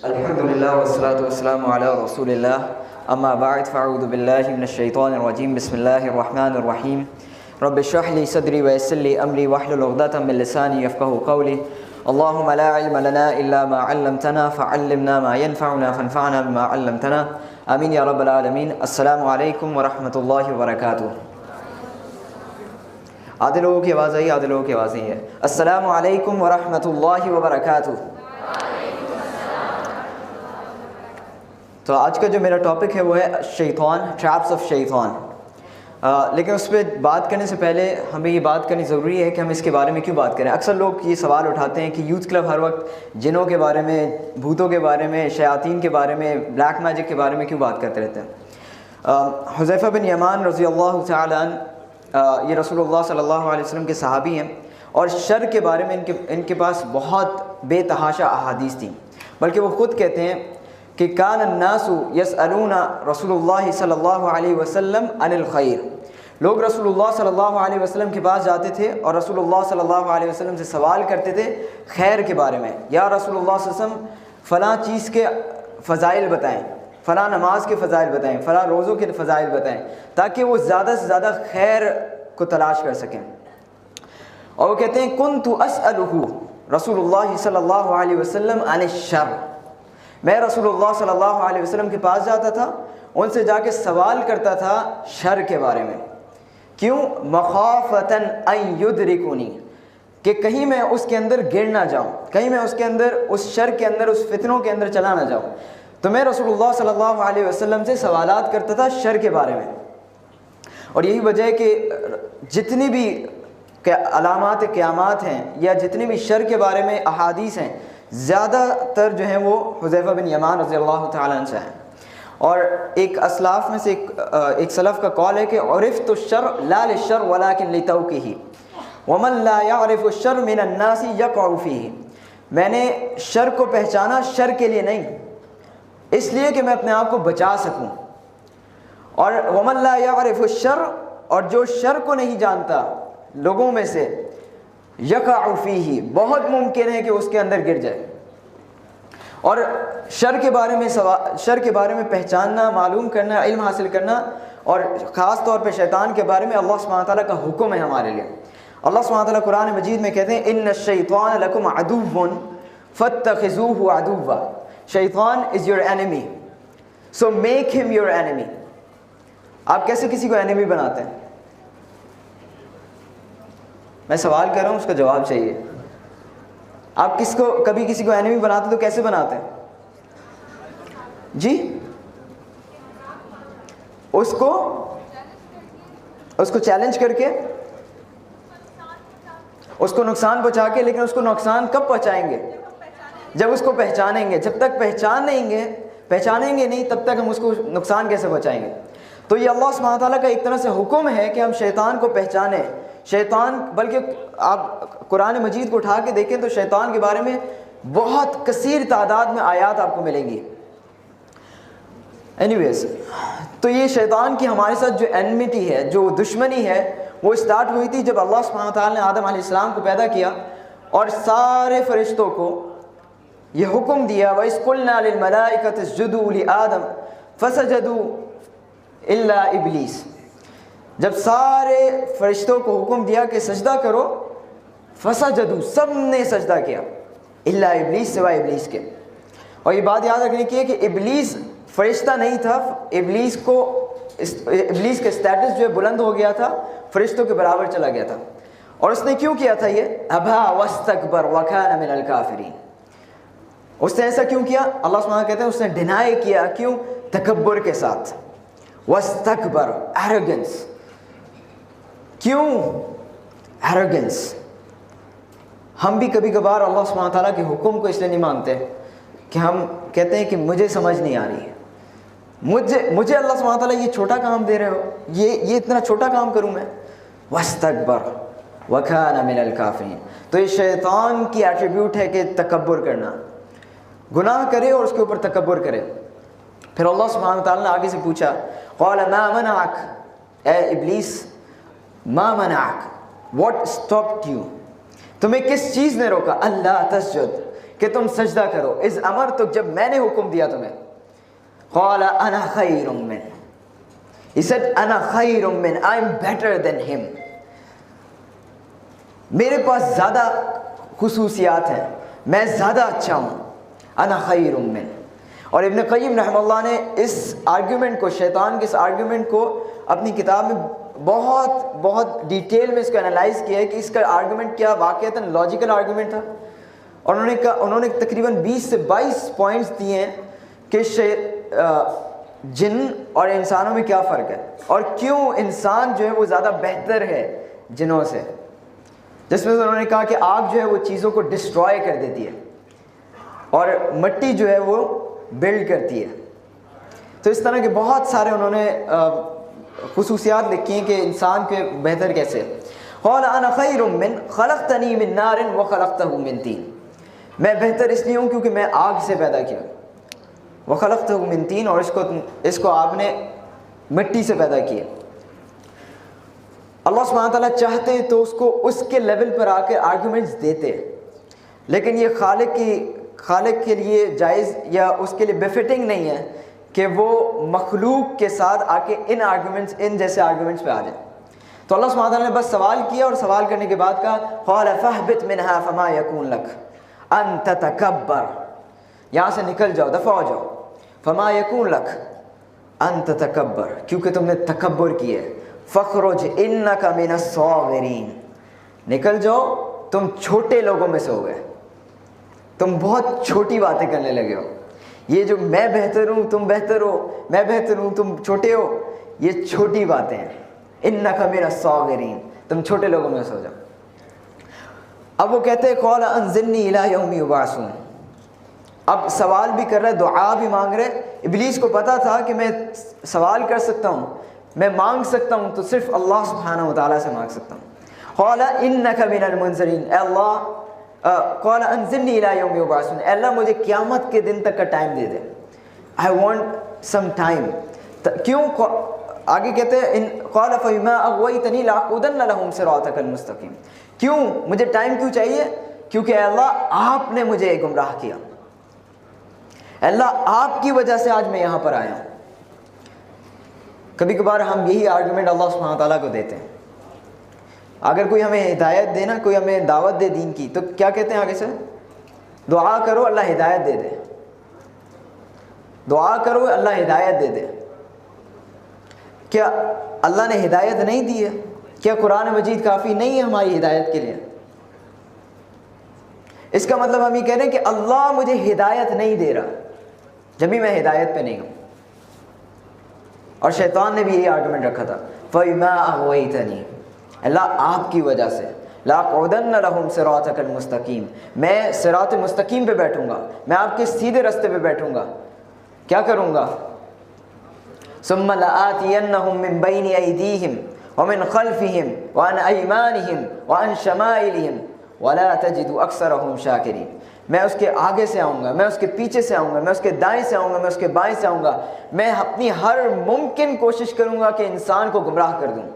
الحمدللہ والصلاة والسلام علی رسول اللہ اما بعد فاعوذ باللہ من الشیطان الرجیم بسم اللہ الرحمن الرحیم رب اشرح لی صدری ویسر لی امری واحلل عقدۃ من لسانی یفقهوا قولی اللهم لا علم لنا الا ما علمتنا فعلمنا ما ينفعنا فانفعنا بما علمتنا آمین یا رب العالمین۔ السلام علیکم ورحمۃ اللہ وبرکاتہ۔ آدھے لوگوں کی آواز آئی، آدھے لوگوں کی آواز نہیں ہے۔ السلام علیکم ورحمۃ اللہ وبرکاتہ۔ تو آج کا جو میرا ٹاپک ہے وہ ہے شیطان، ٹریپس آف شیطان۔ لیکن اس پہ بات کرنے سے پہلے ہمیں یہ بات کرنی ضروری ہے کہ ہم اس کے بارے میں کیوں بات کریں۔ اکثر لوگ یہ سوال اٹھاتے ہیں کہ یوتھ کلب ہر وقت جنوں کے بارے میں، بھوتوں کے بارے میں، شیاطین کے بارے میں، بلیک میجک کے بارے میں کیوں بات کرتے رہتے ہیں۔ حذیفہ بن یمان رضی اللہ تعالیٰ عنہ، یہ رسول اللہ صلی اللہ علیہ وسلم کے صحابی ہیں، اور شر کے بارے میں ان کے پاس بہت بے تحاشا احادیث تھیں۔ بلکہ وہ خود کہتے ہیں کہ کان الناس یسألون رسول اللہ صلی اللہ علیہ وسلم عن الخیر، لوگ رسول اللہ صلی اللہ علیہ وسلم کے پاس جاتے تھے اور رسول اللہ صلی اللہ علیہ وسلم سے سوال کرتے تھے خیر کے بارے میں، یا رسول اللہ صلی اللہ علیہ وسلم فلاں چیز کے فضائل بتائیں، فلاں نماز کے فضائل بتائیں، فلاں روزوں کے فضائل بتائیں، تاکہ وہ زیادہ سے زیادہ خیر کو تلاش کر سکیں۔ اور وہ کہتے ہیں کنت اسألہ رسول اللہ صلی اللہ علیہ وسلم عن الشر، میں رسول اللہ صلی اللہ علیہ وسلم کے پاس جاتا تھا، ان سے جا کے سوال کرتا تھا شر کے بارے میں۔ کیوں؟ مخافۃً ان یدرکنی، کہ کہیں میں اس کے اندر گر نہ جاؤں، کہیں میں اس کے اندر، اس شر کے اندر، اس فتنوں کے اندر چلا نہ جاؤں۔ تو میں رسول اللہ صلی اللہ علیہ وسلم سے سوالات کرتا تھا شر کے بارے میں۔ اور یہی وجہ ہے کہ جتنی بھی علامات قیامات ہیں یا جتنی بھی شر کے بارے میں احادیث ہیں، زیادہ تر جو ہیں وہ حذیفہ بن یمان رضی اللہ تعالیٰ عنہ سے ہیں۔ اور ایک اسلاف میں سے ایک سلف کا قول ہے کہ عرفت الشر لا للشر ولکن لتوقیہ ومن لا يعرف الشر من الناس يقع فیہ، میں نے شر کو پہچانا شر کے لیے نہیں، اس لیے کہ میں اپنے آپ کو بچا سکوں۔ اور ومن لا يعرف الشر، اور جو شر کو نہیں جانتا لوگوں میں سے، یقع فیہ، بہت ممکن ہے کہ اس کے اندر گر جائے۔ اور شر کے بارے میں پہچاننا، معلوم کرنا، علم حاصل کرنا، اور خاص طور پہ شیطان کے بارے میں اللہ سبحانہ تعالیٰ کا حکم ہے ہمارے لیے۔ اللہ سبحانہ تعالیٰ قرآن مجید میں کہتے ہیں ان الشیطان لکم عدو فاتخذوہ عدوا، شیطان is your enemy so make him your enemy۔ آپ کیسے کسی کو enemy بناتے ہیں؟ میں سوال کر رہا ہوں، اس کا جواب چاہیے۔ آپ کبھی کسی کو enemy بناتے تو کیسے بناتے ہیں؟ جی، اس کو چیلنج کر کے، اس کو نقصان پہنچا کے، لیکن اس کو نقصان کب پہنچائیں گے؟ جب اس کو پہچانیں گے۔ جب تک پہچانیں گے نہیں، تب تک ہم اس کو نقصان کیسے پہنچائیں گے؟ تو یہ اللہ سبحانہ تعالیٰ کا ایک طرح سے حکم ہے کہ ہم شیطان کو پہچانیں۔ شیطان، بلکہ آپ قرآن مجید کو اٹھا کے دیکھیں تو شیطان کے بارے میں بہت کثیر تعداد میں آیات آپ کو ملیں گی۔ اینیویز، تو یہ شیطان کی ہمارے ساتھ جو انمیٹی ہے، جو دشمنی ہے، وہ اسٹارٹ ہوئی تھی جب اللہ سبحانہ تعالیٰ نے آدم علیہ السلام کو پیدا کیا اور سارے فرشتوں کو یہ حکم دیا وَإِذْ قُلْنَا لِلْمَلَائِكَةِ اسْجُدُوا لِآدَمَ فَسَجَدُوا إِلَّا إِبْلِيسَ، جب سارے فرشتوں کو حکم دیا کہ سجدہ کرو، فسجدوا، سب نے سجدہ کیا، الا ابلیس، سوائے ابلیس کے۔ اور یہ بات یاد رکھنے کی ہے کہ ابلیس فرشتہ نہیں تھا، ابلیس کا اسٹیٹس جو ہے بلند ہو گیا تھا، فرشتوں کے برابر چلا گیا تھا۔ اور اس نے کیوں کیا تھا یہ؟ ابا واستکبر وکان من الکافرین، اس نے ایسا کیوں کیا؟ اللہ سبحانہ کہتے ہیں اس نے ڈینائی کیا، کیوں؟ تکبر کے ساتھ، واستکبر، ایروگنس۔ کیوں ایروگنس؟ ہم بھی کبھی کبھار اللہ سبحانہ تعالیٰ کے حکم کو اس لیے نہیں مانتے کہ ہم کہتے ہیں کہ مجھے سمجھ نہیں آ رہی ہے، مجھے اللہ سبحانہ تعالیٰ یہ چھوٹا کام دے رہے ہو، یہ اتنا چھوٹا کام کروں میں؟ واستکبر وکان من الکافرین۔ تو یہ شیطان کی ایٹریبیوٹ ہے کہ تکبر کرنا، گناہ کرے اور اس کے اوپر تکبر کرے۔ پھر اللہ سبحانہ تعالیٰ نے آگے سے پوچھا قال ما منعک، اے ابلیس، ما منعک، what stopped you، تمہیں کس چیز نے روکا؟ اللہ تسجد، کہ تم سجدہ کرو، اذ امرتک جب میں نے حکم دیا تمہیں، قال انا خیر من، he said انا خیر من، I am better than him، میرے پاس زیادہ خصوصیات ہیں، میں زیادہ اچھا ہوں، انا خیر من۔ اور ابن قیم رحمہ اللہ نے اس آرگیومنٹ کو، شیطان کے اس آرگیومنٹ کو اپنی کتاب میں بہت ڈیٹیل میں اس کو انالائز کیا ہے کہ اس کا آرگیومنٹ کیا واقعتاً لاجیکل آرگیومنٹ تھا، اور انہوں نے تقریباً 20 سے 22 پوائنٹس دیے ہیں کہ جن اور انسانوں میں کیا فرق ہے، اور کیوں انسان جو ہے وہ زیادہ بہتر ہے جنوں سے، جس میں انہوں نے کہا کہ آگ جو ہے وہ چیزوں کو ڈسٹرائے کر دیتی ہے اور مٹی جو ہے وہ بلڈ کرتی ہے۔ تو اس طرح کے بہت سارے انہوں نے خصوصیات لکھی ہیں کہ انسان کے بہتر کیسے۔ قال انا خیر من خلقتنی من نار وخلقتہ من طین، میں بہتر اس لیے ہوں کیونکہ میں آگ سے پیدا کیا، وخلقتہ من طین، اور اس کو آپ نے مٹی سے پیدا کیا۔ اللہ سبحانہ تعالیٰ چاہتے تو اس کو اس کے لیول پر آ کے آرگومنٹس دیتے، لیکن یہ خالق کے لیے جائز یا اس کے لیے بفٹنگ نہیں ہے کہ وہ مخلوق کے ساتھ آ کے ان جیسے آرگومنٹس پہ آ جائیں۔ تو اللہ سبحانہ تعالیٰ نے بس سوال کیا، اور سوال کرنے کے بعد کہا قال فاہبط منہا فما یکون لک ان تتکبر، یہاں سے نکل جاؤ، دفع ہو جاؤ، فما یکون لک ان تتکبر، کیونکہ تم نے تکبر کیا ہے، فخرج انک من الصاغرین، نکل جاؤ، تم چھوٹے لوگوں میں سے ہو گئے، تم بہت چھوٹی باتیں کرنے لگے ہو، یہ جو میں بہتر ہوں تم بہتر ہو، میں بہتر ہوں تم چھوٹے ہو، یہ چھوٹی باتیں ہیں، انک من الصاغرین، تم چھوٹے لوگوں میں سے ہو جاؤ۔ اب وہ کہتے ہیں قال انظرنی الی یوم یبعثون، اب سوال بھی کر رہے، دعا بھی مانگ رہے۔ ابلیس کو پتا تھا کہ میں سوال کر سکتا ہوں، میں مانگ سکتا ہوں تو صرف اللہ سبحانہ وتعالیٰ سے مانگ سکتا ہوں۔ قال انک من المنظرین، اے اللہ، قال انظرنی الی یوم یبعثون، اے اللہ مجھے قیامت کے دن تک کا time they they, I want some time. کیوں؟ آگے کہتے ہیں قال فبما اغویتنی لاقعدن لهم صراطک المستقیم، کیوں مجھے ٹائم کیوں چاہیے؟ کیونکہ اے اللہ آپ نے مجھے گمراہ کیا، اے اللہ آپ کی وجہ سے آج میں یہاں پر آیا ہوں۔ کبھی کبھار ہم یہی آرگومنٹ اللہ سبحانہ تعالیٰ کو دیتے ہیں، اگر کوئی ہمیں ہدایت دینا، کوئی ہمیں دعوت دے دین کی، تو کیا کہتے ہیں آگے سے؟ دعا کرو اللہ ہدایت دے دے، دعا کرو اللہ ہدایت دے دے۔ کیا اللہ نے ہدایت نہیں دی ہے؟ کیا قرآن مجید کافی نہیں ہے ہماری ہدایت کے لیے؟ اس کا مطلب ہم یہ کہہ رہے ہیں کہ اللہ مجھے ہدایت نہیں دے رہا جبھی میں ہدایت پہ نہیں ہوں، اور شیطان نے بھی یہی آرگومنٹ رکھا تھا، فَبِمَا أَغْوَيْتَنِي، اللہ آپ کی وجہ سے، لَأَقْعُدَنَّ لَهُمْ صِرَاطَكَ الْمُسْتَقِيمِ، میں صراط مستقیم پہ بیٹھوں گا، میں آپ کے سیدھے راستے پہ بیٹھوں گا، کیا کروں گا؟ ثُمَّ لَآتِيَنَّهُمْ مِنْ بَيْنِ أَيْدِيهِمْ وَمِنْ خَلْفِهِمْ وَعَنْ أَيْمَانِهِمْ وَعَنْ شَمَائِلِهِمْ وَلَا تَجِدُ أَكْثَرَهُمْ شَاكِرِينَ، میں اس کے آگے سے آؤں گا، میں اس کے پیچھے سے آؤں گا، میں اس کے دائیں سے آؤں گا، میں اس کے بائیں سے آؤں گا، میں اپنی ہر ممکن کوشش کروں گا کہ انسان کو گمراہ کر دوں۔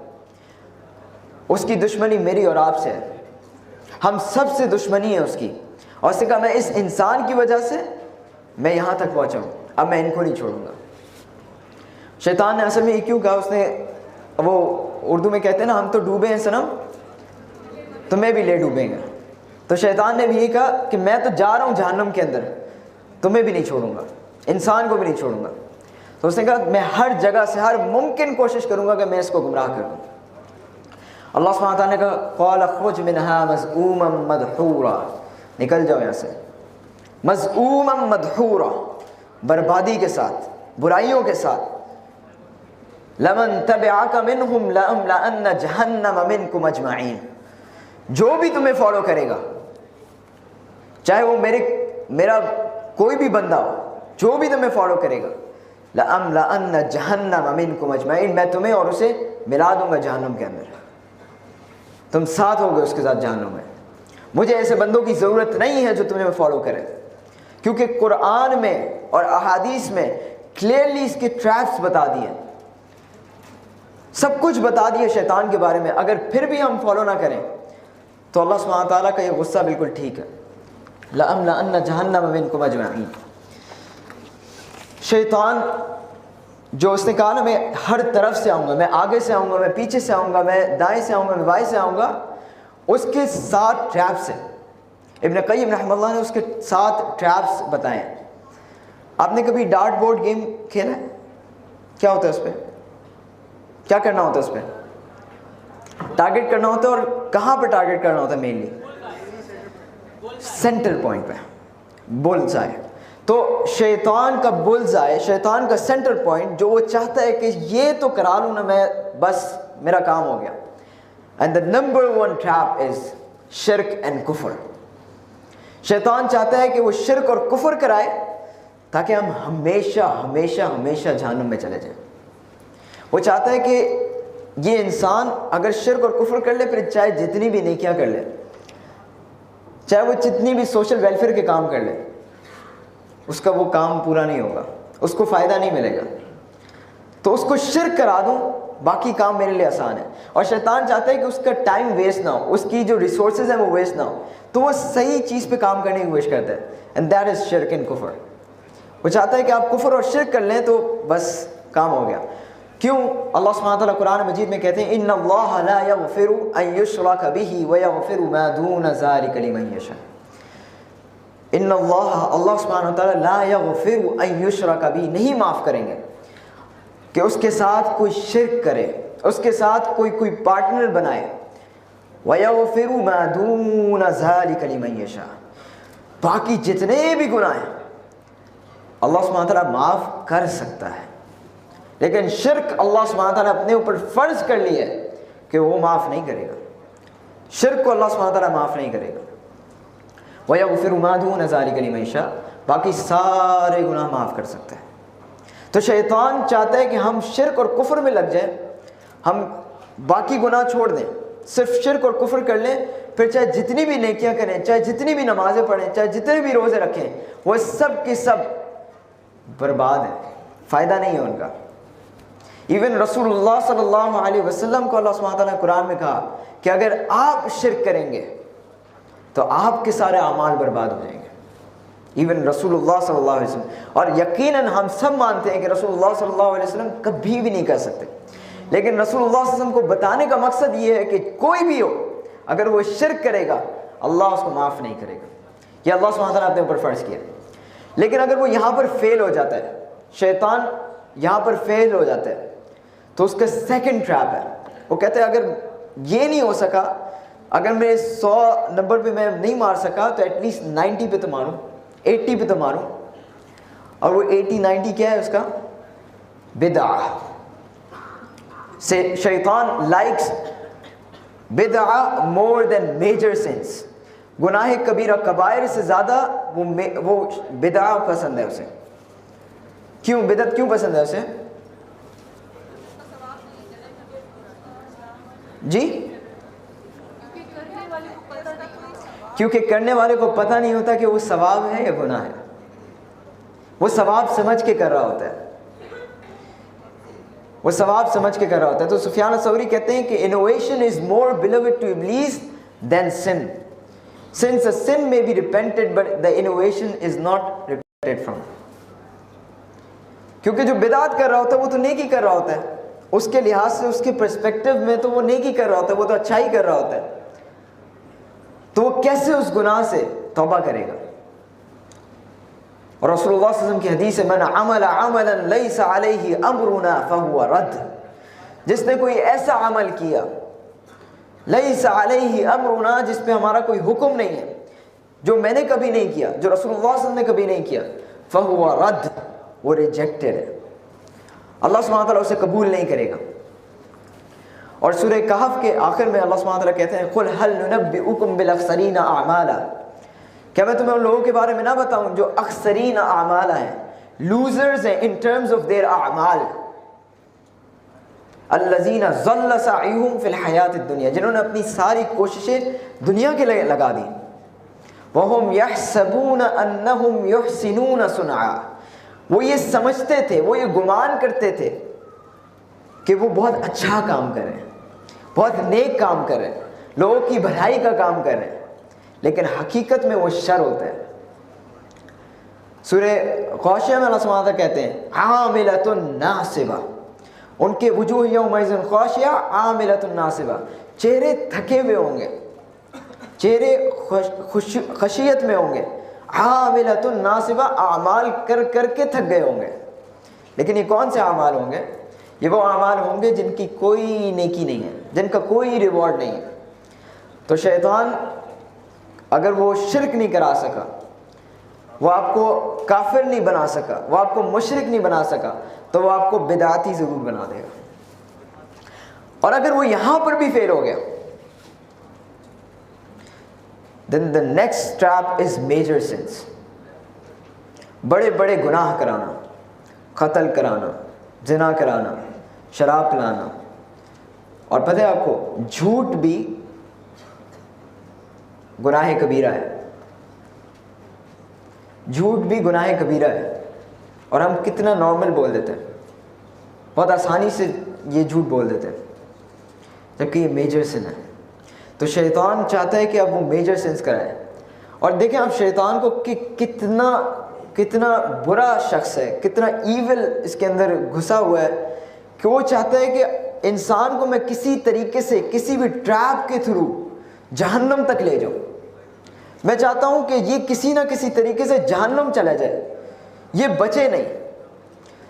اس کی دشمنی میری اور آپ سے ہے، ہم سب سے دشمنی ہے اس کی، اور اس نے کہا میں اس انسان کی وجہ سے میں یہاں تک پہنچا ہوں، اب میں ان کو نہیں چھوڑوں گا۔ شیطان نے اصل میں یہ کیوں کہا؟ اس نے، وہ اردو میں کہتے ہیں نا ہم تو ڈوبے ہیں صنم تمہیں بھی لے ڈوبیں گے، تو شیطان نے بھی یہ کہا کہ میں تو جا رہا ہوں جہنم کے اندر، تمہیں بھی نہیں چھوڑوں گا، انسان کو بھی نہیں چھوڑوں گا۔ تو اس نے کہا میں ہر جگہ سے ہر ممکن کوشش کروں گا کہ میں اس کو گمراہ کر دوں۔ اللہ سبحانہ تعالیٰ نے کہا قال اخرج منها مذءوما مدحورا، نکل جاؤ یہاں سے، مذءوما مدحورا، بربادی کے ساتھ، برائیوں کے ساتھ، لمن تبعک منہم لأملأن جہنم منکم اجمعین، جو بھی تمہیں فالو کرے گا، چاہے وہ میرا کوئی بھی بندہ ہو، جو بھی تمہیں فالو کرے گا، لأملأن جہنم منکم اجمعین، میں تمہیں اور اسے ملا دوں گا جہنم کے اندر، تم ساتھ ہو گئے اس کے ساتھ جہنم میں۔ مجھے ایسے بندوں کی ضرورت نہیں ہے جو تمہیں فالو کرے، کیونکہ قرآن میں اور احادیث میں کلیئرلی اس کے ٹریپس بتا دیے، سب کچھ بتا دیے شیطان کے بارے میں۔ اگر پھر بھی ہم فالو نہ کریں تو اللہ سبحانہ تعالیٰ کا یہ غصہ بالکل ٹھیک ہے۔ لَأَمْلَأَنَّ جَهَنَّمَ مِنْكُمْ أَجْمَعِينَ. شیطان جو اس نے کہا نا میں ہر طرف سے آؤں گا, میں آگے سے آؤں گا, میں پیچھے سے آؤں گا, میں دائیں سے آؤں گا, میں بائیں سے آؤں گا, اس کے 7 ٹریپس ہیں. ابن قیم رحمہ اللہ نے اس کے 7 ٹریپس بتائے ہیں. آپ نے کبھی ڈارٹ بورڈ گیم کھیلا ہے؟ کیا ہوتا ہے اس پہ؟ کیا کرنا ہوتا ہے اس پہ؟ ٹارگٹ کرنا ہوتا ہے. اور کہاں پہ ٹارگٹ کرنا ہوتا ہے مینلی؟ سینٹر پوائنٹ پہ, بولز آئے. تو شیطان کا بولز آئے, شیطان کا سینٹر پوائنٹ جو وہ چاہتا ہے کہ یہ تو کرا لوں نا میں, بس میرا کام ہو گیا. اینڈ دا نمبر 1 ٹریپ از شرک اینڈ کفر. شیطان چاہتا ہے کہ وہ شرک اور کفر کرائے تاکہ ہم ہمیشہ ہمیشہ ہمیشہ جہنم میں چلے جائیں. وہ چاہتا ہے کہ یہ انسان اگر شرک اور کفر کر لے, پھر چاہے جتنی بھی نیکیاں کر لے, چاہے وہ جتنی بھی سوشل ویلفیئر کے کام کر لے, اس کا وہ کام پورا نہیں ہوگا, اس کو فائدہ نہیں ملے گا. تو اس کو شرک کرا دوں, باقی کام میرے لیے آسان ہے. اور شیطان چاہتا ہے کہ اس کا ٹائم ویسٹ نہ ہو, اس کی جو ریسورسز ہیں وہ ویسٹ نہ ہو, تو وہ صحیح چیز پہ کام کرنے کی کوشش کرتا ہے. اینڈ دیٹ از شرک اینڈ کفر. وہ چاہتا ہے کہ آپ کفر اور شرک کر لیں تو بس کام ہو گیا. کیوں؟ اللہ سبحانہ وتعالیٰ قرآن مجید میں کہتے ہیں ان اللہ لا یغفر ان یشرک بہ ویغفر ما دون ذلک لمن یشاء. ان اللہ سبحانہ وتعالیٰ لا یغفر ان یشرک بہ, نہیں معاف کریں گے کہ اس کے ساتھ کوئی شرک کرے, اس کے ساتھ کوئی پارٹنر بنائے. ویغفر ما دون ذلک لمن یشاء, باقی جتنے بھی گناہ ہیں اللہ سبحانہ وتعالیٰ معاف کر سکتا ہے. لیکن شرک اللہ سبحانہ وتعالیٰ نے اپنے اوپر فرض کر لی ہے کہ وہ معاف نہیں کرے گا. شرک کو اللہ سبحانہ وتعالیٰ معاف نہیں کرے گا. وَيَغْفِرُ مَا دُونَ ذَلِكَ لِمَن يَشَاءُ, باقی سارے گناہ معاف کر سکتا ہے. تو شیطان چاہتا ہے کہ ہم شرک اور کفر میں لگ جائیں, ہم باقی گناہ چھوڑ دیں, صرف شرک اور کفر کر لیں, پھر چاہے جتنی بھی نیکیاں کریں, چاہے جتنی بھی نمازیں پڑھیں, چاہے جتنے بھی روزے رکھیں, وہ سب کی سب برباد ہیں, فائدہ نہیں ہے ان کا. ایون رسول اللہ صلی اللہ علیہ وسلم کو اللہ سبحانہ وتعالیٰ نے قرآن میں کہا کہ اگر آپ شرک کریں گے تو آپ کے سارے اعمال برباد ہو جائیں گے. ایون رسول اللہ صلی اللہ علیہ وسلم, اور یقیناً ہم سب مانتے ہیں کہ رسول اللہ صلی اللہ علیہ وسلم کبھی بھی نہیں کر سکتے, لیکن رسول اللہ صلی اللہ علیہ وسلم کو بتانے کا مقصد یہ ہے کہ کوئی بھی ہو اگر وہ شرک کرے گا اللہ اس کو معاف نہیں کرے گا. یہ اللہ سبحانہ وتعالیٰ نے اپنے اوپر فرض کیا. لیکن اگر وہ یہاں پر فیل ہو جاتا ہے, شیطان یہاں پر فیل ہو جاتا ہے, تو اس کا سیکنڈ ٹریپ ہے. وہ کہتے ہیں اگر یہ نہیں ہو سکا, اگر میں 100 نمبر پہ میں نہیں مار سکا تو ایٹ لیسٹ 90 پہ تو ماروں, 80 پہ تو ماروں. اور وہ 80-90 کیا ہے اس کا؟ بدعہ. شیطان لائکس بدعہ مور دین میجر سینس. گناہ کبیرہ کبائر سے زیادہ وہ بدعہ پسند ہے اسے. کیوں بدعت کیوں پسند ہے اسے؟ جی کیونکہ کرنے والے کو پتہ نہیں ہوتا کہ وہ ثواب ہے یا گناہ ہے. وہ ثواب سمجھ کے کر رہا ہوتا ہے, وہ ثواب سمجھ کے کر رہا ہوتا ہے. تو سفیان الثوری کہتے ہیں کہ innovation is more beloved to Iblis than sin. Since a sin may be repented but the innovation is not repented from. کیونکہ جو بدعت کر رہا ہوتا ہے وہ تو نیکی کر رہا ہوتا ہے, اس کے لحاظ سے اس کے پرسپیکٹو میں تو وہ نیکی کر رہا ہوتا ہے, وہ تو اچھائی کر رہا ہوتا ہے. تو وہ کیسے اس گناہ سے توبہ کرے گا؟ اور رسول اللہ صلی اللہ علیہ وسلم کی حدیث ہے من عمل عملا لیس علیہ امرنا فہو رد. جس نے کوئی ایسا عمل کیا لیس علیہ امرنا, جس پہ ہمارا کوئی حکم نہیں ہے, جو میں نے کبھی نہیں کیا, جو رسول اللہ صلی اللہ علیہ وسلم نے کبھی نہیں کیا, فہو رد, وہ ریجیکٹڈ ہے, اللہ سبحانہ وتعالیٰ اسے قبول نہیں کرے گا. اور سورہ کہف کے آخر میں اللہ سبحانہ وتعالیٰ کہتے ہیں قل هل ننبئکم بالاخسرین اعمالا, کیا میں تمہیں ان لوگوں کے بارے میں نہ بتاؤں جو اخسرین اعمال ہیں, لوزرز ہیں in terms of their اعمال, الذین ضل سعیہم فی الحیات الدنیا, جنہوں نے اپنی ساری کوششیں دنیا کے لیے لگا دی, وہم یحسبون انہم یحسنون صنعا, وہ یہ سمجھتے تھے, وہ یہ گمان کرتے تھے کہ وہ بہت اچھا کام کر رہے ہیں, بہت نیک کام کر رہے ہیں, لوگوں کی بھلائی کا کام کر رہے ہیں, لیکن حقیقت میں وہ شر ہوتا ہے. سورہ غاشیہ میں اللہ سبحانہ وتعالیٰ کہتے ہیں عاملۃ ناصبہ، ان کے وجوہ یومئذ خاشعہ عاملۃ ناصبہ، چہرے تھکے ہوئے ہوں گے، چہرے خشیت میں ہوں گے، عاملۃ ناصبہ، اعمال کر کر کے تھک گئے ہوں گے. لیکن یہ کون سے اعمال ہوں گے؟ یہ وہ اعمال ہوں گے جن کی کوئی نیکی نہیں ہے، جن کا کوئی ریوارڈ نہیں ہے. تو شیطان اگر وہ شرک نہیں کرا سکا، وہ آپ کو کافر نہیں بنا سکا، وہ آپ کو مشرک نہیں بنا سکا، تو وہ آپ کو بدعتی ضرور بنا دے گا. اور اگر وہ یہاں پر بھی فیل ہو گیا then the next trap is major sins. بڑے بڑے گناہ کرانا، قتل کرانا، زنا کرانا، شراب پلانا. اور پتہ ہے آپ کو جھوٹ بھی گناہ کبیرہ ہے، جھوٹ بھی گناہ کبیرہ ہے. اور ہم کتنا نارمل بول دیتے ہیں، بہت آسانی سے یہ جھوٹ بول دیتے ہیں، جبکہ یہ میجر سن ہے. تو شیطان چاہتا ہے کہ اب وہ میجر سنس کرائے. اور دیکھیں آپ شیطان کو کہ کتنا برا شخص ہے، کتنا ایول اس کے اندر گھسا ہوا ہے کہ وہ چاہتا ہے کہ انسان کو میں کسی طریقے سے کسی بھی ٹریپ کے تھرو جہنم تک لے جاؤں. میں چاہتا ہوں کہ یہ کسی نہ کسی طریقے سے جہنم چلا جائے، یہ بچے نہیں.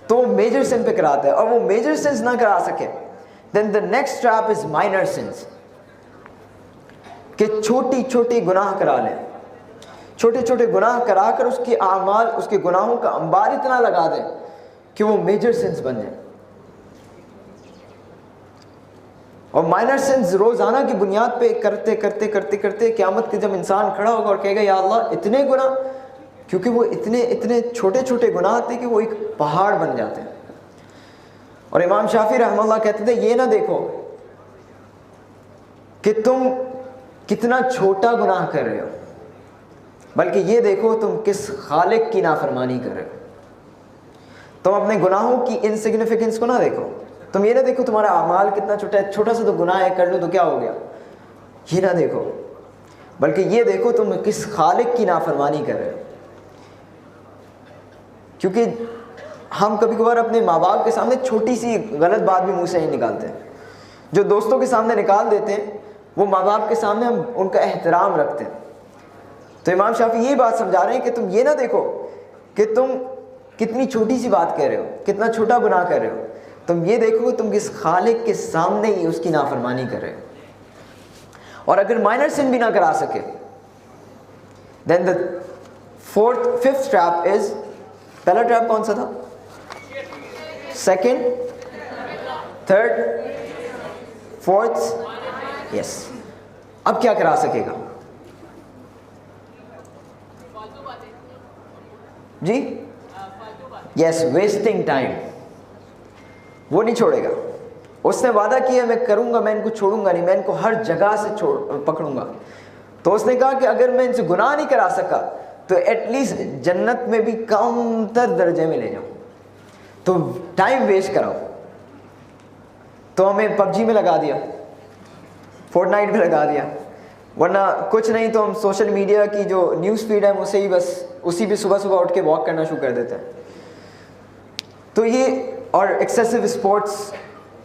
تو وہ میجر سن پہ کراتا ہے. اور وہ میجر سنس نہ کرا سکے then the next trap is minor sins. کہ چھوٹی چھوٹی گناہ کرا لیں، چھوٹے چھوٹے گناہ کرا کر اس کے اعمال، اس کے گناہوں کا انبار اتنا لگا دیں کہ وہ میجر سنس بن جائیں. اور مائنر سنس روزانہ کی بنیاد پہ کرتے کرتے کرتے کرتے قیامت کے جب انسان کھڑا ہوگا اور کہے گا یا اللہ اتنے گناہ، کیونکہ وہ اتنے چھوٹے چھوٹے گناہ تھے کہ وہ ایک پہاڑ بن جاتے ہیں. اور امام شافعی رحمہ اللہ کہتے تھے یہ نہ دیکھو کہ تم کتنا چھوٹا گناہ کر رہے ہو، بلکہ یہ دیکھو تم کس خالق کی نافرمانی کر رہے ہو. تم اپنے گناہوں کی انسگنیفیکنس کو نہ دیکھو، تم یہ نہ دیکھو تمہارا اعمال کتنا چھوٹا ہے، چھوٹا سا تو گناہ ہے کر لوں تو کیا ہو گیا، یہ نہ دیکھو، بلکہ یہ دیکھو تم کس خالق کی نافرمانی کر رہے ہو. کیونکہ ہم کبھی کبھار اپنے ماں باپ کے سامنے چھوٹی سی غلط بات بھی منہ سے نہیں نکالتے ہیں، جو دوستوں کے سامنے نکال دیتے ہیں وہ ماں باپ کے سامنے ہم ان کا احترام رکھتے ہیں. تو امام شافعی یہی بات سمجھا رہے ہیں کہ تم یہ نہ دیکھو کہ تم کتنی چھوٹی سی بات کہہ رہے ہو، کتنا چھوٹا گناہ کر رہے ہو، تم یہ دیکھو تم کس خالق کے سامنے ہی اس کی نافرمانی کر رہے ہو. اور اگر مائنر سن بھی نہ کرا سکے then the fifth trap is، پہلا ٹریپ کون سا تھا؟ سیکنڈ، تھرڈ، فورتھ، یس. اب کیا کرا سکے گا جی؟ یس، ویسٹنگ ٹائم. وہ نہیں چھوڑے گا. اس نے وعدہ کیا میں کروں گا، میں ان کو چھوڑوں گا نہیں، میں ان کو ہر جگہ سے پکڑوں گا. تو اس نے کہا کہ اگر میں ان سے گناہ نہیں کرا سکا تو ایٹ لیسٹ جنت میں بھی کم تر درجے میں لے جاؤں. تو ٹائم ویسٹ کراؤ. تو ہمیں پب جی میں لگا دیا، فورٹ نائٹ میں لگا دیا، ورنہ کچھ نہیں تو ہم سوشل میڈیا کی جو نیوز فیڈ ہے اسے ہی بس اسی پہ صبح صبح اٹھ کے واک کرنا شروع کر دیتے ہیں. تو یہ اور ایکسیسو اسپورٹس،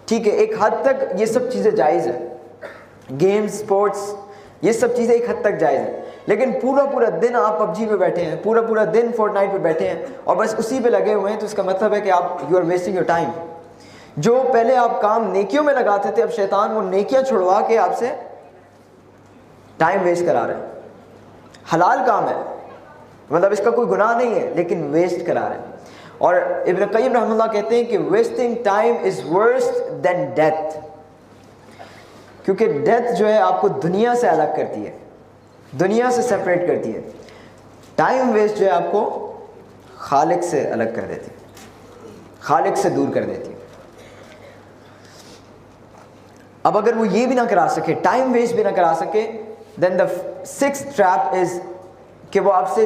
ٹھیک ہے ایک حد تک یہ سب چیزیں جائز ہیں، گیمز، اسپورٹس، یہ سب چیزیں ایک حد تک جائز ہیں. لیکن پورا دن آپ پب جی پہ بیٹھے ہیں، پورا دن فورٹ نائٹ پہ بیٹھے ہیں اور بس اسی پہ لگے ہوئے ہیں، تو اس کا مطلب ہے کہ آپ you are wasting your time. جو پہلے آپ کام نیکیوں میں لگاتے تھے، اب شیطان وہ نیکیاں چھڑوا کے آپ سے ٹائم ویسٹ کرا رہے ہیں. حلال کام ہے، مطلب اس کا کوئی گناہ نہیں ہے، لیکن ویسٹ کرا رہے ہیں. اور ابن قیم رحمہ اللہ کہتے ہیں کہ wasting time is worst than death. کیونکہ ڈیتھ جو ہے آپ کو دنیا سے الگ کرتی ہے، دنیا سے سپریٹ کرتی ہے. ٹائم ویسٹ جو ہے آپ کو خالق سے الگ کر دیتی ہے، خالق سے دور کر دیتی ہے. اب اگر وہ یہ بھی نہ کرا سکے، ٹائم ویسٹ بھی نہ کرا سکے، then the sixth trap is کہ وہ آپ سے،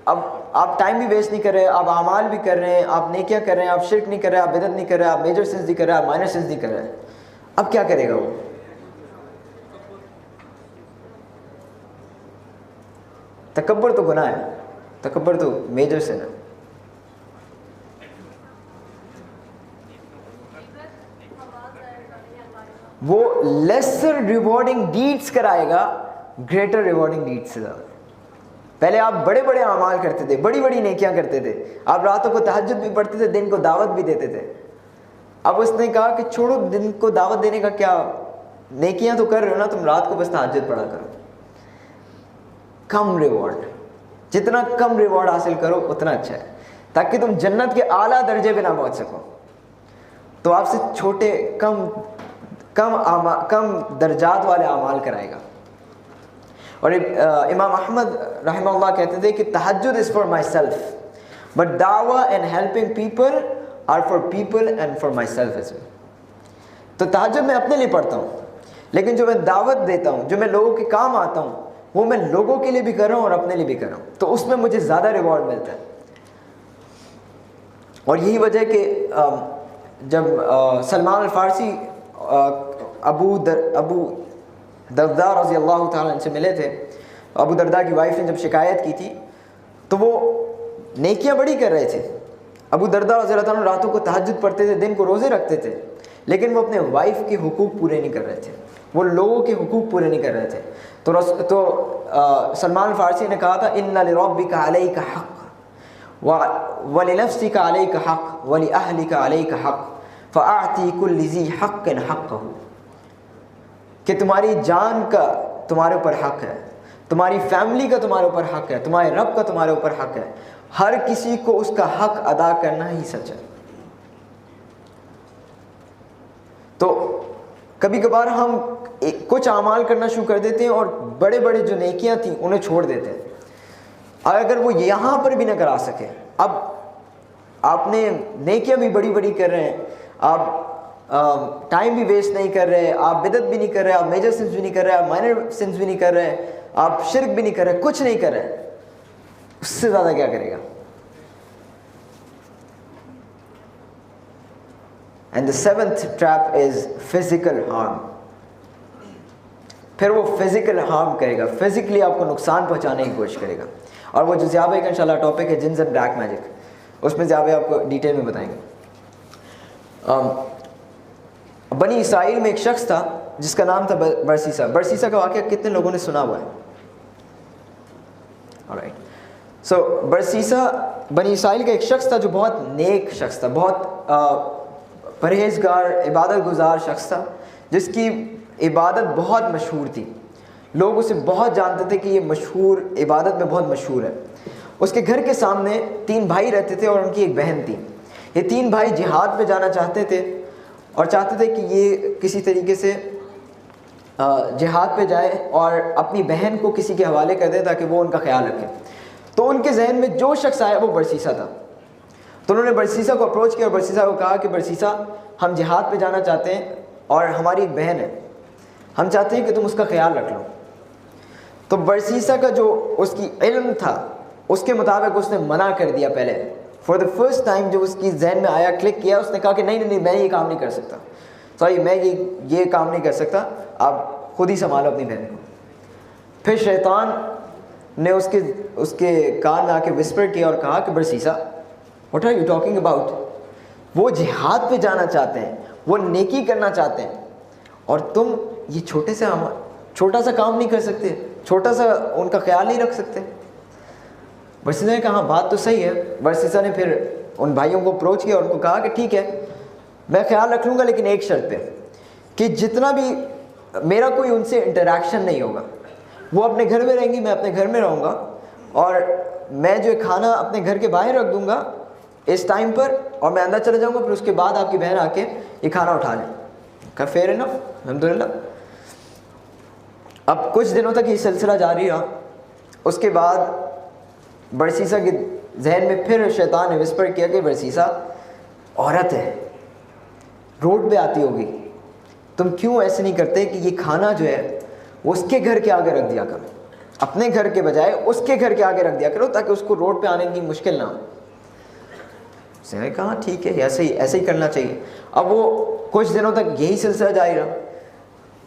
اب آپ ٹائم بھی ویسٹ نہیں کر رہے، آپ اعمال بھی کر رہے ہیں، آپ نیکیاں کر رہے ہیں، آپ شرک نہیں کر رہے، آپ بدعت نہیں کر رہے، آپ میجر سنس نہیں کر رہے، آپ مائنر سنس نہیں کر رہے. اب کیا کرے گا وہ؟ تکبر تو گناہ ہے, تکبر تو میجر سن ہے. وہ لیسر ریوارڈنگ ڈیڈس کرائے گا گریٹر ریوارڈنگ ڈیڈس سے زیادہ. پہلے آپ بڑے بڑے اعمال کرتے تھے, بڑی بڑی نیکیاں کرتے تھے, آپ راتوں کو تہجد بھی پڑھتے تھے, دن کو دعوت بھی دیتے تھے. اب اس نے کہا کہ چھوڑو دن کو دعوت دینے کا, کیا نیکیاں تو کر رہے ہو نا, تم رات کو بس تہجد پڑھا کرو. کم ریوارڈ, جتنا کم ریوارڈ حاصل کرو اتنا اچھا ہے, تاکہ تم جنت کے اعلیٰ درجے پہ نہ پہنچ سکو. تو آپ سے چھوٹے کم درجات والے اعمال کرائے گا. اور امام احمد رحمہ اللہ کہتے تھے کہ تہجد is for myself but دعویٰ and helping people are for people and for myself as well. تو تہجد میں اپنے لیے پڑھتا ہوں, لیکن جو میں دعوت دیتا ہوں, جو میں لوگوں کے کام آتا ہوں, وہ میں لوگوں کے لیے بھی کر رہا ہوں اور اپنے لیے بھی کر رہا ہوں, تو اس میں مجھے زیادہ ریوارڈ ملتا ہے. اور یہی وجہ ہے کہ جب سلمان الفارسی ابو درداء رضی اللہ تعالیٰ عنہ سے ملے تھے, ابو درداء کی وائف نے جب شکایت کی تھی تو وہ نیکیاں بڑی کر رہے تھے. ابو درداء رضی اللہ تعالیٰ عنہ راتوں کو تہجد پڑھتے تھے, دن کو روزے رکھتے تھے, لیکن وہ اپنے وائف کے حقوق پورے نہیں کر رہے تھے, وہ لوگوں کے حقوق پورے نہیں کر رہے تھے. تو سلمان الفارسی نے کہا تھا ان لربک علیک حق ولنفسک علیک حق ولأہلک علیک حق فأعطی کل ذی حق حقہ, کہ تمہاری جان کا تمہارے اوپر حق ہے, تمہاری فیملی کا تمہارے اوپر حق ہے, تمہارے رب کا تمہارے اوپر حق ہے, ہر کسی کو اس کا حق ادا کرنا ہی سچ ہے. تو کبھی کبھار ہم کچھ اعمال کرنا شروع کر دیتے ہیں اور بڑے بڑے جو نیکیاں تھیں انہیں چھوڑ دیتے ہیں. اگر وہ یہاں پر بھی نہ کرا سکے, اب آپ نے نیکیاں بھی بڑی بڑی کر رہے ہیں, آپ ٹائم بھی ویسٹ نہیں کر رہے, آپ بدعت بھی نہیں کر رہے, آپ میجر سنس بھی نہیں کر رہے, آپ مائنر سنس بھی نہیں کر رہے, آپ شرک بھی نہیں کر رہے, کچھ نہیں کر رہے, اس سے زیادہ کیا کرے گا؟ And the seventh trap is physical harm. پھر وہ فزیکل ہارم کرے گا, فزیکلی آپ کو نقصان پہنچانے کی کوشش کرے گا. اور وہ جو زیابہ کا انشاءاللہ ٹاپک ہے جنز اینڈ بلیک میجک, اس میں زیابہ آپ کو ڈیٹیل میں بتائیں گے. بنی اسرائیل میں ایک شخص تھا جس کا نام تھا برسیسا. برسیسا کا واقعہ کتنے لوگوں نے سنا ہوا ہے؟ alright. سو برسیسا بنی اسرائیل کا ایک شخص تھا جو بہت نیک شخص تھا, بہت پرہیزگار عبادت گزار شخص تھا, جس کی عبادت بہت مشہور تھی. لوگ اسے بہت جانتے تھے کہ یہ مشہور عبادت میں بہت مشہور ہے. اس کے گھر کے سامنے 3 بھائی رہتے تھے اور ان کی ایک بہن تھی. یہ 3 بھائی جہاد پہ جانا چاہتے تھے اور چاہتے تھے کہ یہ کسی طریقے سے جہاد پہ جائے اور اپنی بہن کو کسی کے حوالے کر دے تاکہ وہ ان کا خیال رکھے. تو ان کے ذہن میں جو شخص آیا وہ برسیسا تھا. تو انہوں نے برسیسا کو اپروچ کیا اور برسیسا کو کہا کہ برسیسا, ہم جہاد پہ جانا چاہتے ہیں اور ہماری ایک بہن ہے, ہم چاہتے ہیں کہ تم اس کا خیال رکھ لو. تو برسیسا کا جو اس کی علم تھا اس کے مطابق اس نے منع کر دیا. پہلے فار دا فرسٹ ٹائم جو اس کی ذہن میں آیا, کلک کیا, اس نے کہا کہ نہیں میں یہ کام نہیں کر سکتا, میں یہ کام نہیں کر سکتا, آپ خود ہی سنبھالو اپنی بہن کو. پھر شیطان نے اس کے کان میں آ کے وسپر کیا اور کہا کہ برسیسا what are you talking about, وہ جہاد پہ جانا چاہتے ہیں, وہ نیکی کرنا چاہتے ہیں, اور تم یہ چھوٹا سا کام نہیں کر سکتے, چھوٹا سا ان کا خیال نہیں رکھ سکتے. برسیسا نے کہا ہاں بات تو صحیح ہے. برسیسا نے پھر ان بھائیوں کو اپروچ کیا اور ان کو کہا کہ ٹھیک ہے میں خیال رکھ لوں گا, لیکن ایک شرط پہ کہ جتنا بھی میرا کوئی ان سے انٹریکشن نہیں ہوگا, وہ اپنے گھر میں رہیں گی, میں اپنے گھر میں رہوں گا, اور میں جو کھانا اپنے گھر کے باہر رکھ دوں گا اس ٹائم پر, اور میں اندر چلا جاؤں گا, پھر اس کے بعد آپ کی بہن آ کے یہ کھانا اٹھا لیں. کہا فیئر انف, الحمدللہ. اب کچھ دنوں تک یہ سلسلہ جاری رہا. اس کے بعد برسیسا کے ذہن میں پھر شیطان نے وسپر کیا کہ برسیسا عورت ہے, روڈ پہ آتی ہوگی, تم کیوں ایسے نہیں کرتے کہ یہ کھانا جو ہے وہ اس کے گھر کے آگے رکھ دیا کرو, اپنے گھر کے بجائے اس کے گھر کے آگے رکھ دیا کرو تاکہ اس کو روڈ پہ آنے کی مشکل نہ ہو. اس نے کہا ٹھیک ہے ایسے ہی کرنا چاہیے. اب وہ کچھ دنوں تک یہی سلسلہ جاری رہا.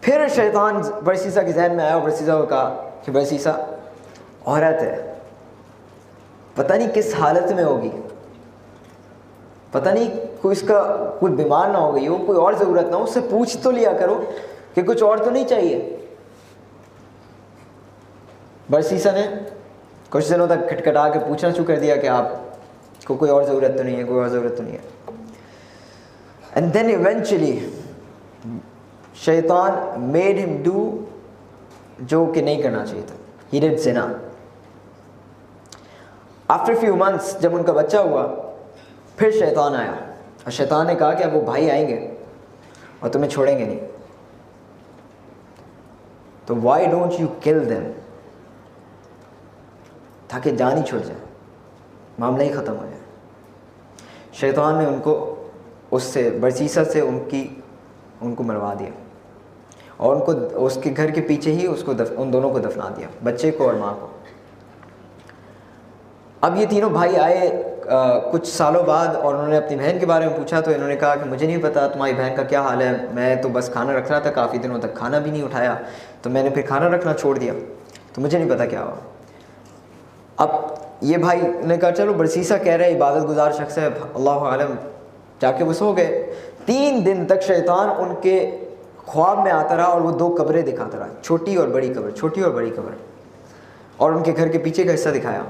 پھر شیطان برسیسا کے ذہن میں آیا اور برسیسا کو کہا کہ برسیسا عورت ہے, پتہ نہیں کس حالت میں ہوگی, پتہ نہیں کوئی اس کا کوئی بیمار نہ ہو گئی ہو, کوئی اور ضرورت نہ ہو, اس سے پوچھ تو لیا کرو کہ کچھ اور تو نہیں چاہیے. برسیسا نے کچھ دنوں تک کھٹکھٹا کے پوچھنا شروع کر دیا کہ آپ کو کوئی اور ضرورت تو نہیں ہے, کوئی اور ضرورت تو نہیں ہے. اینڈ دین ایونچولی شیطان میڈ ہم ڈو جو کہ نہیں کرنا چاہیے تھا. ہی ڈڈ زنا. آفٹر فیو منتھس جب ان کا بچہ ہوا, پھر شیطان آیا اور شیطان نے کہا کہ اب وہ بھائی آئیں گے اور تمہیں چھوڑیں گے نہیں, تو وائی ڈونٹ یو کل دیم, تاکہ جان ہی چھوڑ جائے, معاملہ ہی ختم ہو جائے. شیطان نے ان کو اس سے برسیسا سے ان کو مروا دیا اور ان کو اس کے گھر کے پیچھے ہی ان دونوں کو دفنا دیا, بچے کو اور ماں کو. اب یہ تینوں بھائی آئے کچھ سالوں بعد اور انہوں نے اپنی بہن کے بارے میں پوچھا, تو انہوں نے کہا کہ مجھے نہیں پتا تمہاری بہن کا کیا حال ہے, میں تو بس کھانا رکھ رہا تھا, کافی دنوں تک کھانا بھی نہیں اٹھایا, تو میں نے پھر کھانا رکھنا چھوڑ دیا, تو مجھے نہیں پتا کیا ہوا. اب یہ بھائی نے کہا چلو برسیسا کہہ رہے عبادت گزار شخص ہے, اللہ عالم, جا کے وہ سو گئے. 3 دن تک شیطان ان کے خواب میں آتا رہا اور وہ 2 قبریں دکھاتا رہا, چھوٹی اور بڑی قبر, چھوٹی اور بڑی قبر, اور ان کے گھر کے پیچھے کا حصہ دکھایا.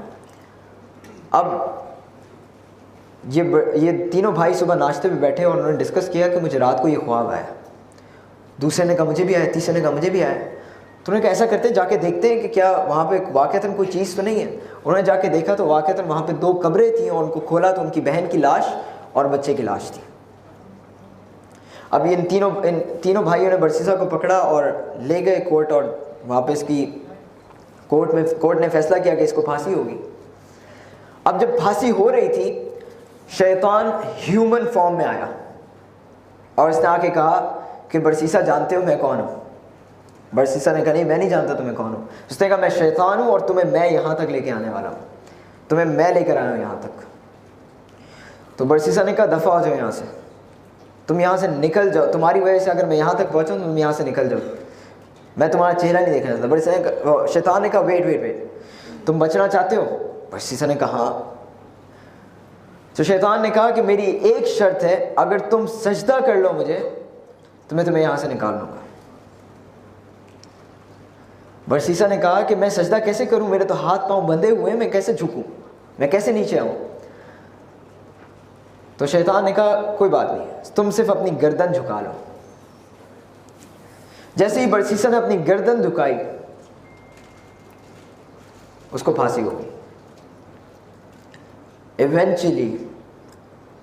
اب یہ تینوں بھائی صبح ناشتے پہ بیٹھے اور انہوں نے ڈسکس کیا کہ مجھے رات کو یہ خواب آیا. دوسرے نے کہا مجھے بھی آیا, تیسرے نے کہا مجھے بھی آیا. تو انہوں نے کہا ایسا کرتے ہیں جا کے دیکھتے ہیں کہ کیا وہاں پہ واقعتاً کوئی چیز تو نہیں ہے. انہوں نے جا کے دیکھا تو واقعتاً وہاں پہ 2 قبریں تھیں, اور ان کو کھولا تو ان کی بہن کی لاش اور بچے کی لاش تھی. اب ان تینوں بھائیوں نے برسیسا کو پکڑا اور لے گئے کورٹ, اور وہاں پہ اس کی کورٹ نے فیصلہ کیا کہ اس کو پھانسی ہوگی. اب جب پھانسی ہو رہی تھی, شیطان ہیومن فارم میں آیا اور اس نے آ کے کہا کہ برسیسا جانتے ہو میں کون ہوں؟ برسیسا نے کہا نہیں میں نہیں جانتا تمہیں کون ہوں. اس نے کہا میں شیطان ہوں اور تمہیں میں یہاں تک لے کے آنے والا ہوں, تمہیں میں لے کر آیا ہوں یہاں تک. تو برسیسا نے کہا دفع ہو جاؤ یہاں سے, تم یہاں سے نکل جاؤ, تمہاری وجہ سے اگر میں یہاں تک پہنچوں تو تم یہاں سے نکل جاؤ, میں تمہارا چہرہ نہیں دیکھنا چاہتا. برسیسا شیطان نے کہا ویٹ, تم بچنا چاہتے ہو؟ برسیسا نے کہا ہاں. تو شیطان نے کہا کہ میری ایک شرط ہے, اگر تم سجدہ کر لو مجھے تو میں تمہیں یہاں سے نکال لوں گا. برسیسا نے کہا کہ میں سجدہ کیسے کروں, میرے تو ہاتھ پاؤں بندھے ہوئے ہیں, میں کیسے جھکوں, میں کیسے نیچے آؤں؟ تو شیطان نے کہا کوئی بات نہیں, تم صرف اپنی گردن جھکا لو. جیسے ہی برسیسا نے اپنی گردن جھکائی, اس کو پھانسی ہو گئی. ایونچولی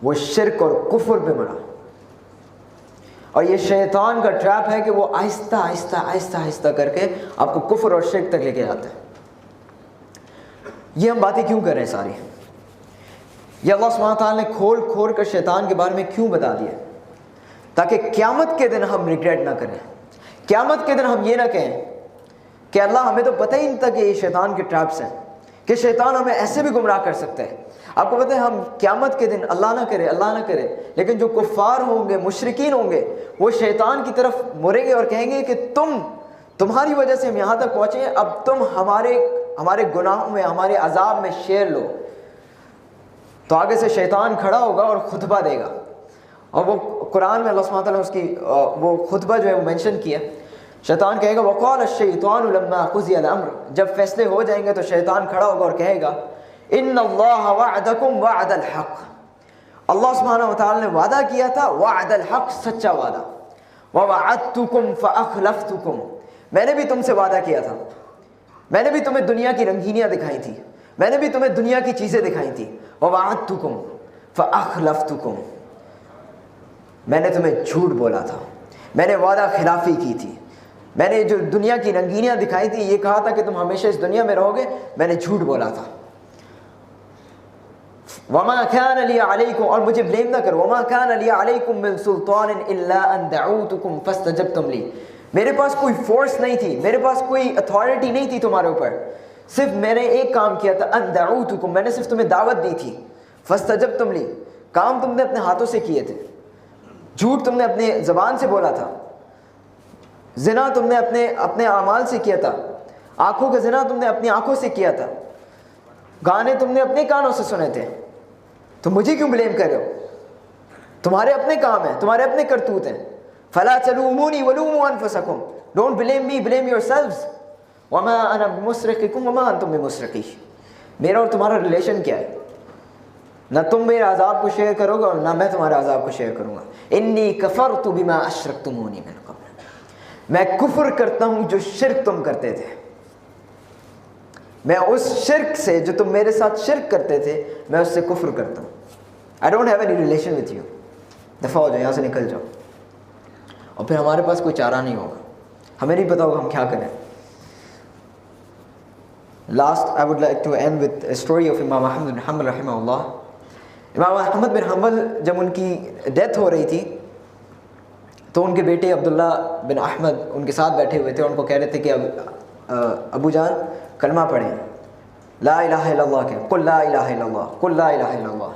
وہ شرک اور کفر پہ مڑا. اور یہ شیطان کا ٹریپ ہے کہ وہ آہستہ آہستہ آہستہ آہستہ کر کے آپ کو کفر اور شرک تک لے کے جاتا ہے. یہ ہم باتیں کیوں کر رہے ہیں ساری؟ یہ اللہ سبحانہ تعالیٰ نے کھول کھول کر شیطان کے بارے میں کیوں بتا دیا؟ تاکہ قیامت کے دن ہم ریگریٹ نہ کریں, قیامت کے دن ہم یہ نہ کہیں کہ اللہ ہمیں تو پتہ ہی نہیں تھا کہ یہ شیطان کے ٹریپس ہیں, کہ شیطان ہمیں ایسے بھی گمراہ کر سکتا ہے. آپ کو پتہ ہے ہم قیامت کے دن اللہ نہ کرے لیکن جو کفار ہوں گے, مشرکین ہوں گے, وہ شیطان کی طرف مڑیں گے اور کہیں گے کہ تمہاری وجہ سے ہم یہاں تک پہنچے ہیں, اب تم ہمارے گناہوں میں, ہمارے عذاب میں شیئر لو. تو آگے سے شیطان کھڑا ہوگا اور خطبہ دے گا, اور وہ قرآن میں اللہ سبحانہ تعالیٰ نے اس کی وہ خطبہ جو ہے وہ مینشن کیا. شیطان کہے گا وقال الشیطان لما قضی الامر, جب فیصلے ہو جائیں گے تو شیطان کھڑا ہوگا اور کہے گا ان اللہ وعدکم وعد الحق, اللہ سبحانہ وتعالی نے وعدہ کیا تھا, وعد الحق سچا وعدہ, ووعدتکم فاخلفتکم, میں نے بھی تم سے وعدہ کیا تھا, میں نے بھی تمہیں دنیا کی رنگینیاں دکھائی تھی, میں نے بھی تمہیں دنیا کی چیزیں دکھائی تھی. ووعدتکم فاخلفتکم, میں نے تمہیں جھوٹ بولا تھا, میں نے وعدہ خلافی کی تھی, میں نے جو دنیا کی رنگینیاں دکھائی تھی, یہ کہا تھا کہ تم ہمیشہ اس دنیا میں رہو گے, میں نے جھوٹ بولا تھا. وما كان لي عليكم, اور مجھے بلیم نہ کرو, وما كان لي عليكم من سلطان الا ان دعوتكم فاستجبتم لي, میرے پاس کوئی فورس نہیں تھی, میرے پاس کوئی اتھارٹی نہیں تھی تمہارے اوپر, صرف میں نے ایک کام کیا تھا, ان دعوتكم, میں نے صرف تمہیں دعوت دی تھی, فاستجبتم لي, کام تم نے اپنے ہاتھوں سے کیے تھے, جھوٹ تم نے اپنے زبان سے بولا تھا, زنا تم نے اپنے اعمال سے کیا تھا, آنکھوں کا زنا تم نے اپنی آنکھوں سے کیا تھا, گانے تم نے اپنے کانوں سے سنے تھے, تم مجھے کیوں بلیم کر رہے ہو؟ تمہارے اپنے کام ہیں, تمہارے اپنے کرتوت ہیں. فلا تلومونی ولوموا انفسکم, don't blame me, blame your selves. وما انا بمصرخکم وما انتم بمصرخی. میرا اور تمہارا ریلیشن کیا ہے؟ نہ تم میرے عذاب کو شیئر کرو گے اور نہ میں تمہارے عذاب کو شیئر کروں گا. انی کفرت بما اشرکتمونی من قبل, میں کفر کرتا ہوں جو شرک تم کرتے تھے. میں اس شرک سے جو تم میرے ساتھ شرک کرتے تھے, میں اس سے کفر کرتا ہوں. I don't have any relation with you, دفعہ ہو جاؤ, یہاں سے نکل جاؤ. اور پھر ہمارے پاس کوئی چارہ نہیں ہوگا, ہمیں نہیں پتا ہوگا ہم کیا کریں. Last I would like to end with story of Imam Ahmad بن حنبل رحمہ اللہ. امام احمد بن حنبل جب ان کی ڈیتھ ہو رہی تھی تو ان کے بیٹے عبداللہ بن احمد ان کے ساتھ بیٹھے ہوئے تھے, ان کو کہہ رہے تھے کہ ابو جان کلمہ پڑھیں, لا الہ الا اللہ کہیں, قل لا الہ الا اللہ, قل لا الہ الا اللہ.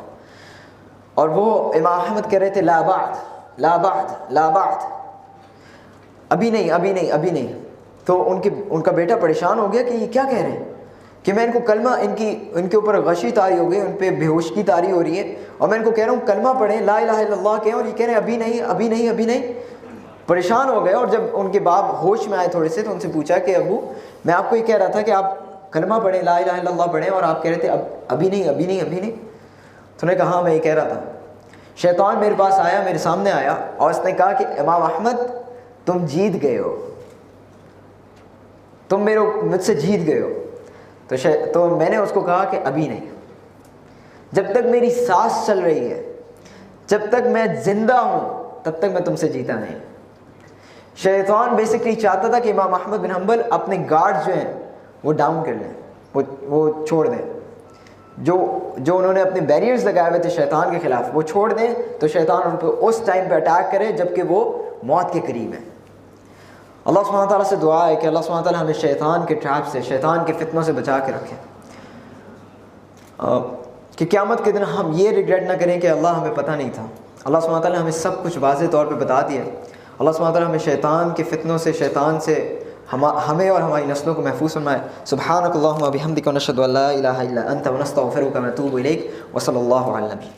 اور وہ امام احمد کہہ رہے تھے لا بعد لا بعد لا بعد, ابھی نہیں ابھی نہیں ابھی نہیں. تو ان کا بیٹا پریشان ہو گیا کہ یہ کیا کہہ رہے ہیں, کہ میں ان کو کلمہ, ان کے اوپر غشی طاری ہو گئی, ان پہ بے ہوشگی طاری ہو رہی ہے, اور میں ان کو کہہ رہا ہوں کلمہ پڑھیں, لا الہ الا اللہ کہیں, اور یہ کہہ رہے ہیں ابھی نہیں ابھی نہیں ابھی نہیں. پریشان ہو گئے. اور جب ان کے باپ ہوش میں آئے تھوڑے سے تو ان سے پوچھا کہ ابو میں آپ کو یہ کہہ رہا تھا کہ آپ کلمہ پڑھیں, لا الہ الا اللہ پڑھیں, اور آپ کہہ رہے تھے ابھی نہیں ابھی نہیں ابھی نہیں. تو نے کہا ہاں میں یہ کہہ رہا تھا. شیطان میرے پاس آیا, میرے سامنے آیا, اور اس نے کہا کہ امام احمد تم جیت گئے ہو, تم مجھ سے جیت گئے ہو. تو میں نے اس کو کہا کہ ابھی نہیں, جب تک میری سانس چل رہی ہے, جب تک میں زندہ ہوں, تب تک میں تم سے جیتا نہیں. شیطان بیسکلی چاہتا تھا کہ امام احمد بن حنبل اپنے گارڈ جو ہیں وہ ڈاؤن کر لیں, وہ چھوڑ دیں. جو انہوں نے اپنے بیریئرز لگائے ہوئے تھے شیطان کے خلاف وہ چھوڑ دیں, تو شیطان ان پہ اس ٹائم پہ اٹیک کرے جب کہ وہ موت کے قریب ہیں. اللہ سبحانہ تعالیٰ سے دعا ہے کہ اللہ سبحانہ تعالیٰ ہمیں شیطان کے ٹریپ سے, شیطان کے فتنوں سے بچا کے رکھے, کہ قیامت کے دن ہم یہ ریگریٹ نہ کریں کہ اللہ ہمیں پتہ نہیں تھا. اللہ سبحانہ تعالیٰ ہمیں سب کچھ واضح طور پہ بتا دیا. اللہ سبحانہ تعالیٰ ہمیں شیطان کے فتنوں سے, شیطان سے ہمیں اور ہماری نسلوں کو محفوظ فرمائے. سبحانک اللہم و بحمدک ونشہد ان لا الہ الا انت ونستغفرک ونتوب الیک, وصلی اللہ علی النبی.